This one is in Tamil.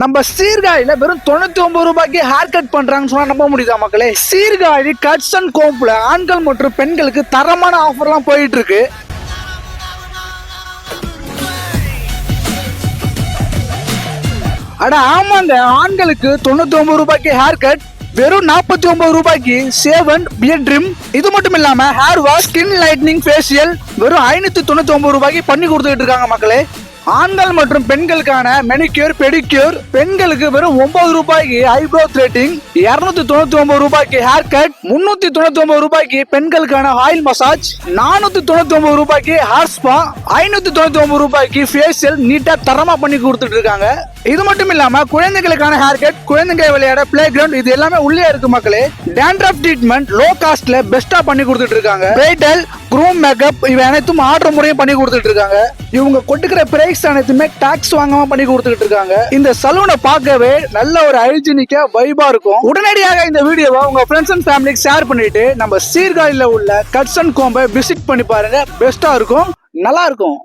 நம்ம சீர்காழியில வெறும் 99 ரூபாய்க்கு ஹேர் கட் பண்றாங்கன்னு சொன்னா நம்ப முடியுதா மக்களே? சீர்காழி கட்ஸ் அண்ட் கோம்ப்ல ஆண்கள் மற்றும் பெண்களுக்கு தரமான ஆஃபர்லாம் போயிட்டு இருக்கு. அட ஆமாங்க, ஆண்களுக்கு 99 ரூபாய்க்கு ஹேர் கட், வெறும் 49 ரூபாய்க்கு ஷேவ் அண்ட் பியர்ட் ட்ரிம். இது மட்டும் இல்லாம hair wash, skin lightning, facial வெறும் 599 ரூபாய்க்கு பண்ணி கொடுத்துட்டு இருக்காங்க மக்களே. ஆண்கள் மற்றும் பெண்களுக்கான மெனிக்யூர், பெடிக்யூர், பெண்களுக்கு வெறும் 9 ரூபாய்க்கு ஐப்ரோ த்ரெட்டிங், 299 ரூபாய்க்கு ஹேர் கட், 399 ரூபாய்க்கு பெண்களுக்கான ஆயில் மசாஜ், 499 ரூபாய்க்கு ஹேர் ஸ்பா, 599 ரூபாய்க்கு ஃபேஷியல் நீட்டா தரமா பண்ணி கொடுத்துட்டு இருக்காங்க. இது மட்டும் இல்லாம குழந்தைகளுக்கான ஹேர் கட், குழந்தைங்க விளையாட பிளே கிரவுண்ட், இது எல்லாமே உள்ளே இருக்கு மக்களே. டேண்ட்ரஃப் ட்ரீட்மெண்ட் லோ காஸ்ட்ல பெஸ்டா பண்ணி கொடுத்துட்டு இருக்காங்க. பிரைடல், க்ரூம் மேக்கப் இவை அனைத்தும் ஆர்டர் முறையும் பண்ணி கொடுத்துட்டு இருக்காங்க. இவங்க கொட்டுக்கிற பிரைஸ் அனைத்துமே டாக்ஸ் வாங்காம பண்ணி கொடுத்துட்டு இருக்காங்க. இந்த சலூனை பார்க்கவே நல்ல ஒரு ஹைஜீனிக்கா வைபா இருக்கும். உடனடியாக இந்த வீடியோவை உங்க ஃப்ரெண்ட்ஸ் அண்ட் ஃபேமிலிக்கு ஷேர் பண்ணிட்டு நம்ம சீர்காழியில உள்ள கட்ஸ் அண்ட் கோம்பை விசிட் பண்ணி பாருங்க. பெஸ்டா இருக்கும், நல்லா இருக்கும்.